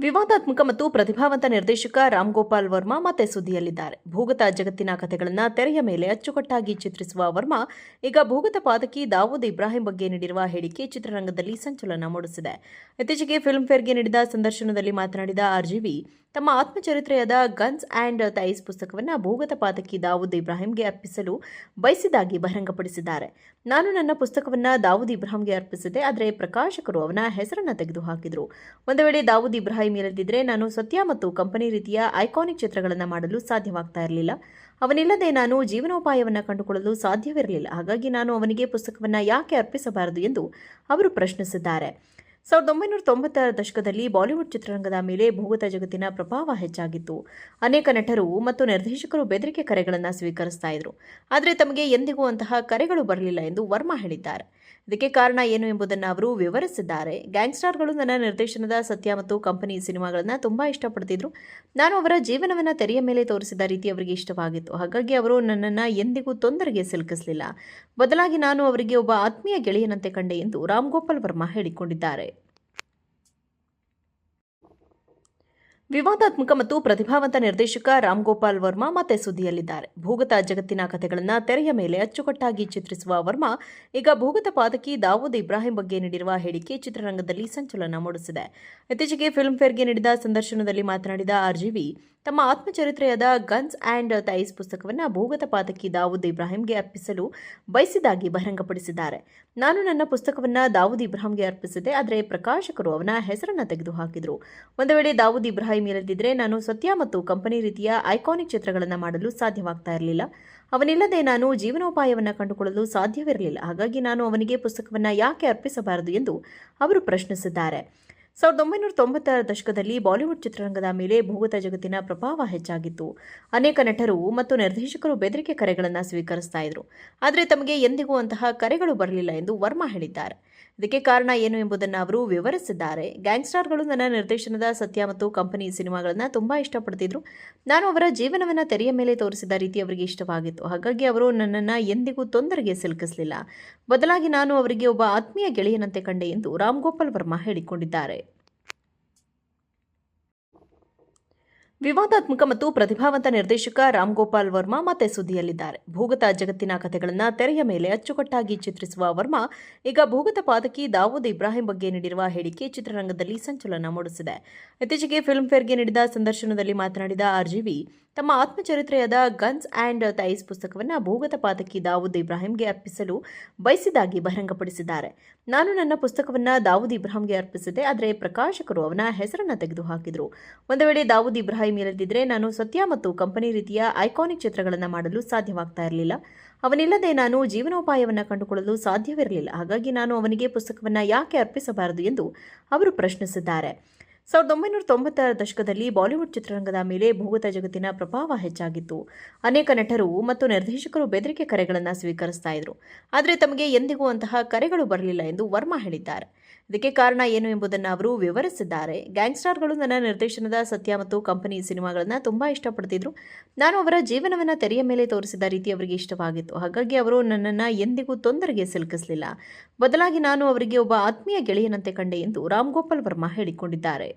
ವಿವಾದಾತ್ಮಕ ಮತ್ತು ಪ್ರತಿಭಾವಂತ ನಿರ್ದೇಶಕ ರಾಮ್ ಗೋಪಾಲ್ ವರ್ಮಾ ಮತ್ತೆ ಸುದ್ದಿಯಲ್ಲಿದ್ದಾರೆ. ಭೂಗತ ಜಗತ್ತಿನ ಕಥೆಗಳನ್ನು ತೆರೆಯ ಮೇಲೆ ಅಚ್ಚುಕಟ್ಟಾಗಿ ಚಿತ್ರಿಸುವ ವರ್ಮಾ ಈಗ ಭೂಗತ ಪಾತಕಿ ದಾವೂದ್ ಇಬ್ರಾಹಿಂ ಬಗ್ಗೆ ನೀಡಿರುವ ಹೇಳಿಕೆ ಚಿತ್ರರಂಗದಲ್ಲಿ ಸಂಚಲನ ಮೂಡಿಸಿದೆ. ಇತ್ತೀಚೆಗೆ ಫಿಲ್ಮ್ಫೇರ್ಗೆ ನೀಡಿದ ಸಂದರ್ಶನದಲ್ಲಿ ಮಾತನಾಡಿದ ಆರ್ಜಿವಿ, ತಮ್ಮ ಆತ್ಮಚರಿತ್ರೆಯಾದ ಗನ್ಸ್ ಆ್ಯಂಡ್ ಥೈಸ್ ಪುಸ್ತಕವನ್ನು ಭೂಗತ ಪಾತಕಿ ದಾವೂದ್ ಇಬ್ರಾಹಿಂಗೆ ಅರ್ಪಿಸಲು ಬಯಸಿದಾಗಿ ಬಹಿರಂಗಪಡಿಸಿದ್ದಾರೆ. ನಾನು ನನ್ನ ಪುಸ್ತಕವನ್ನು ದಾವೂದ್ ಇಬ್ರಾಹಿಂಗೆ ಅರ್ಪಿಸಿದೆ, ಆದರೆ ಪ್ರಕಾಶಕರು ಅವನ ಹೆಸರನ್ನು ತೆಗೆದುಹಾಕಿದರು. ಒಂದು ವೇಳೆ ದಾವೂದ್ ಇಬ್ರಾಹಿಂ ಇಲ್ಲದಿದ್ದರೆ ನಾನು ಸತ್ಯ ಮತ್ತು ಕಂಪನಿ ರೀತಿಯ ಐಕಾನಿಕ್ ಚಿತ್ರಗಳನ್ನು ಮಾಡಲು ಸಾಧ್ಯವಾಗ್ತಾ ಇರಲಿಲ್ಲ. ಅವನಿಲ್ಲದೆ ನಾನು ಜೀವನೋಪಾಯವನ್ನು ಕಂಡುಕೊಳ್ಳಲು ಸಾಧ್ಯವಿರಲಿಲ್ಲ. ಹಾಗಾಗಿ ನಾನು ಅವನಿಗೆ ಪುಸ್ತಕವನ್ನು ಯಾಕೆ ಅರ್ಪಿಸಬಾರದು ಎಂದು ಅವರು ಪ್ರಶ್ನಿಸಿದ್ದಾರೆ. 1990ರ ದಶಕದಲ್ಲಿ ಬಾಲಿವುಡ್ ಚಿತ್ರರಂಗದ ಮೇಲೆ ಭೂಗತ ಜಗತ್ತಿನ ಪ್ರಭಾವ ಹೆಚ್ಚಾಗಿತ್ತು. ಅನೇಕ ನಟರು ಮತ್ತು ನಿರ್ದೇಶಕರು ಬೆದರಿಕೆ ಕರೆಗಳನ್ನು ಸ್ವೀಕರಿಸ್ತಾ ಇದ್ರು, ಆದರೆ ತಮಗೆ ಎಂದಿಗೂ ಅಂತಹ ಕರೆಗಳು ಬರಲಿಲ್ಲ ಎಂದು ವರ್ಮಾ ಹೇಳಿದ್ದಾರೆ. ಇದಕ್ಕೆ ಕಾರಣ ಏನು ಎಂಬುದನ್ನು ಅವರು ವಿವರಿಸಿದ್ದಾರೆ. ಗ್ಯಾಂಗ್ಸ್ಟರ್ಗಳು ನನ್ನ ನಿರ್ದೇಶನದ ಸತ್ಯ ಮತ್ತು ಕಂಪನಿ ಸಿನಿಮಾಗಳನ್ನು ತುಂಬಾ ಇಷ್ಟಪಡ್ತಿದ್ರು. ನಾನು ಅವರ ಜೀವನವನ್ನು ತೆರೆಯ ಮೇಲೆ ತೋರಿಸಿದ ರೀತಿ ಅವರಿಗೆ ಇಷ್ಟವಾಗಿತ್ತು. ಹಾಗಾಗಿ ಅವರು ನನ್ನನ್ನು ಎಂದಿಗೂ ತೊಂದರೆಗೆ ಸಿಲುಕಿಸಲಿಲ್ಲ. ಬದಲಾಗಿ ನಾನು ಅವರಿಗೆ ಒಬ್ಬ ಆತ್ಮೀಯ ಗೆಳೆಯನಂತೆ ಕಂಡೆ ಎಂದು ರಾಮ್ ಗೋಪಾಲ್ ವರ್ಮಾ ಹೇಳಿಕೊಂಡಿದ್ದಾರೆ. ವಿವಾದಾತ್ಮಕ ಮತ್ತು ಪ್ರತಿಭಾವಂತ ನಿರ್ದೇಶಕ ರಾಮ್ ಗೋಪಾಲ್ ವರ್ಮಾ ಮತ್ತೆ ಸುದ್ದಿಯಲ್ಲಿದ್ದಾರೆ. ಭೂಗತ ಜಗತ್ತಿನ ಕಥೆಗಳನ್ನು ತೆರೆಯ ಮೇಲೆ ಅಚ್ಚುಕಟ್ಟಾಗಿ ಚಿತ್ರಿಸುವ ವರ್ಮಾ ಈಗ ಭೂಗತ ಪಾತಕಿ ದಾವೂದ್ ಇಬ್ರಾಹಿಂ ಬಗ್ಗೆ ನೀಡಿರುವ ಹೇಳಿಕೆ ಚಿತ್ರರಂಗದಲ್ಲಿ ಸಂಚಲನ ಮೂಡಿಸಿದೆ. ಇತ್ತೀಚೆಗೆ ಫಿಲ್ಮ್ಫೇರ್ಗೆ ನೀಡಿದ ಸಂದರ್ಶನದಲ್ಲಿ ಮಾತನಾಡಿದ ಆರ್ಜಿವಿ, ತಮ್ಮ ಆತ್ಮಚರಿತ್ರೆಯಾದ ಗನ್ಸ್ ಆ್ಯಂಡ್ ಥೈಸ್ ಪುಸ್ತಕವನ್ನು ಭೂಗತ ಪಾತಕಿ ದಾವೂದ್ ಇಬ್ರಾಹಿಂಗೆ ಅರ್ಪಿಸಲು ಬಯಸಿದಾಗಿ ಬಹಿರಂಗಪಡಿಸಿದ್ದಾರೆ. ನಾನು ನನ್ನ ಪುಸ್ತಕವನ್ನು ದಾವೂದ್ ಇಬ್ರಾಹಿಂಗೆ ಅರ್ಪಿಸಿದೆ, ಆದರೆ ಪ್ರಕಾಶಕರು ಅವನ ಹೆಸರನ್ನು ತೆಗೆದುಹಾಕಿದರು. ಒಂದು ವೇಳೆ ದಾವೂದ್ ಇಬ್ರಾಹಿಂ ಇಲ್ಲದಿದ್ದರೆ ನಾನು ಸತ್ಯ ಮತ್ತು ಕಂಪನಿ ರೀತಿಯ ಐಕಾನಿಕ್ ಚಿತ್ರಗಳನ್ನು ಮಾಡಲು ಸಾಧ್ಯವಾಗ್ತಾ ಇರಲಿಲ್ಲ. ಅವನಿಲ್ಲದೆ ನಾನು ಜೀವನೋಪಾಯವನ್ನು ಕಂಡುಕೊಳ್ಳಲು ಸಾಧ್ಯವಿರಲಿಲ್ಲ. ಹಾಗಾಗಿ ನಾನು ಅವನಿಗೆ ಪುಸ್ತಕವನ್ನು ಯಾಕೆ ಅರ್ಪಿಸಬಾರದು ಎಂದು ಅವರು ಪ್ರಶ್ನಿಸಿದ್ದಾರೆ. 1990ರ ದಶಕದಲ್ಲಿ ಬಾಲಿವುಡ್ ಚಿತ್ರರಂಗದ ಮೇಲೆ ಭೂಗತ ಜಗತ್ತಿನ ಪ್ರಭಾವ ಹೆಚ್ಚಾಗಿತ್ತು. ಅನೇಕ ನಟರು ಮತ್ತು ನಿರ್ದೇಶಕರು ಬೆದರಿಕೆ ಕರೆಗಳನ್ನು ಸ್ವೀಕರಿಸ್ತಾ ಇದ್ರು, ಆದರೆ ತಮಗೆ ಎಂದಿಗೂ ಅಂತಹ ಕರೆಗಳು ಬರಲಿಲ್ಲ ಎಂದು ವರ್ಮಾ ಹೇಳಿದ್ದಾರೆ. ಇದಕ್ಕೆ ಕಾರಣ ಏನು ಎಂಬುದನ್ನು ಅವರು ವಿವರಿಸಿದ್ದಾರೆ. ಗ್ಯಾಂಗ್ಸ್ಟರ್ಗಳು ನನ್ನ ನಿರ್ದೇಶನದ ಸತ್ಯ ಮತ್ತು ಕಂಪನಿ ಸಿನಿಮಾಗಳನ್ನು ತುಂಬಾ ಇಷ್ಟಪಡ್ತಿದ್ರು. ನಾನು ಅವರ ಜೀವನವನ್ನು ತೆರೆಯ ಮೇಲೆ ತೋರಿಸಿದ ರೀತಿ ಅವರಿಗೆ ಇಷ್ಟವಾಗಿತ್ತು. ಹಾಗಾಗಿ ಅವರು ನನ್ನನ್ನು ಎಂದಿಗೂ ತೊಂದರೆಗೆ ಸಿಲುಕಿಸಲಿಲ್ಲ. ಬದಲಾಗಿ ನಾನು ಅವರಿಗೆ ಒಬ್ಬ ಆತ್ಮೀಯ ಗೆಳೆಯನಂತೆ ಕಂಡೆ ಎಂದು ರಾಮ್ ಗೋಪಾಲ್ ವರ್ಮಾ ಹೇಳಿಕೊಂಡಿದ್ದಾರೆ. ವಿವಾದಾತ್ಮಕ ಮತ್ತು ಪ್ರತಿಭಾವಂತ ನಿರ್ದೇಶಕ ರಾಮ್ ಗೋಪಾಲ್ ವರ್ಮಾ ಮತ್ತೆ ಸುದ್ದಿಯಲ್ಲಿದ್ದಾರೆ. ಭೂಗತ ಜಗತ್ತಿನ ಕಥೆಗಳನ್ನು ತೆರೆಯ ಮೇಲೆ ಅಚ್ಚುಕಟ್ಟಾಗಿ ಚಿತ್ರಿಸುವ ವರ್ಮಾ ಈಗ ಭೂಗತ ಪಾತಕಿ ದಾವೂದ್ ಇಬ್ರಾಹಿಂ ಬಗ್ಗೆ ನೀಡಿರುವ ಹೇಳಿಕೆ ಚಿತ್ರರಂಗದಲ್ಲಿ ಸಂಚಲನ ಮೂಡಿಸಿದೆ. ಇತ್ತೀಚೆಗೆ ಫಿಲ್ಮ್ಫೇರ್ಗೆ ನೀಡಿದ ಸಂದರ್ಶನದಲ್ಲಿ ಮಾತನಾಡಿದ ಆರ್ಜಿವಿ, ತಮ್ಮ ಆತ್ಮಚರಿತ್ರೆಯಾದ ಗನ್ಸ್ ಆ್ಯಂಡ್ ಥೈಸ್ ಪುಸ್ತಕವನ್ನು ಭೂಗತ ಪಾತಕಿ ದಾವೂದ್ ಇಬ್ರಾಹಿಂಗೆ ಅರ್ಪಿಸಲು ಬಯಸಿದಾಗಿ ಬಹಿರಂಗಪಡಿಸಿದ್ದಾರೆ. ನಾನು ನನ್ನ ಪುಸ್ತಕವನ್ನು ದಾವೂದ್ ಇಬ್ರಾಹಿಂಗೆ ಅರ್ಪಿಸಿದೆ, ಆದರೆ ಪ್ರಕಾಶಕರು ಅವನ ಹೆಸರನ್ನು ತೆಗೆದುಹಾಕಿದರು. ಒಂದು ವೇಳೆ ದಾವೂದ್ ಇಬ್ರಾಹಿಂ ಇಲ್ಲದಿದ್ದರೆ ನಾನು ಸತ್ಯ ಮತ್ತು ಕಂಪನಿ ರೀತಿಯ ಐಕಾನಿಕ್ ಚಿತ್ರಗಳನ್ನು ಮಾಡಲು ಸಾಧ್ಯವಾಗ್ತಾ ಇರಲಿಲ್ಲ. ಅವನಿಲ್ಲದೆ ನಾನು ಜೀವನೋಪಾಯವನ್ನು ಕಂಡುಕೊಳ್ಳಲು ಸಾಧ್ಯವಿರಲಿಲ್ಲ. ಹಾಗಾಗಿ ನಾನು ಅವನಿಗೆ ಪುಸ್ತಕವನ್ನು ಯಾಕೆ ಅರ್ಪಿಸಬಾರದು ಎಂದು ಅವರು ಪ್ರಶ್ನಿಸಿದ್ದಾರೆ. 1990ರ ದಶಕದಲ್ಲಿ ಬಾಲಿವುಡ್ ಚಿತ್ರರಂಗದ ಮೇಲೆ ಭೂಗತ ಜಗತ್ತಿನ ಪ್ರಭಾವ ಹೆಚ್ಚಾಗಿತ್ತು. ಅನೇಕ ನಟರು ಮತ್ತು ನಿರ್ದೇಶಕರು ಬೆದರಿಕೆ ಕರೆಗಳನ್ನು ಸ್ವೀಕರಿಸ್ತಾ ಇದ್ರು, ಆದರೆ ತಮಗೆ ಎಂದಿಗೂ ಅಂತಹ ಕರೆಗಳು ಬರಲಿಲ್ಲ ಎಂದು ವರ್ಮಾ ಹೇಳಿದ್ದಾರೆ. ಇದಕ್ಕೆ ಕಾರಣ ಏನು ಎಂಬುದನ್ನು ಅವರು ವಿವರಿಸಿದ್ದಾರೆ. ಗ್ಯಾಂಗ್ಸ್ಟರ್ಗಳು ನನ್ನ ನಿರ್ದೇಶನದ ಸತ್ಯ ಮತ್ತು ಕಂಪನಿ ಸಿನಿಮಾಗಳನ್ನು ತುಂಬಾ ಇಷ್ಟಪಡ್ತಿದ್ರು. ನಾನು ಅವರ ಜೀವನವನ್ನು ತೆರೆಯ ಮೇಲೆ ತೋರಿಸಿದ ರೀತಿ ಅವರಿಗೆ ಇಷ್ಟವಾಗಿತ್ತು. ಹಾಗಾಗಿ ಅವರು ನನ್ನನ್ನು ಎಂದಿಗೂ ತೊಂದರೆಗೆ ಸಿಲುಕಿಸಲಿಲ್ಲ. ಬದಲಾಗಿ ನಾನು ಅವರಿಗೆ ಒಬ್ಬ ಆತ್ಮೀಯ ಗೆಳೆಯನಂತೆ ಕಂಡೆ ಎಂದು ರಾಮ್ ಗೋಪಾಲ್ ವರ್ಮಾ ಹೇಳಿಕೊಂಡಿದ್ದಾರೆ.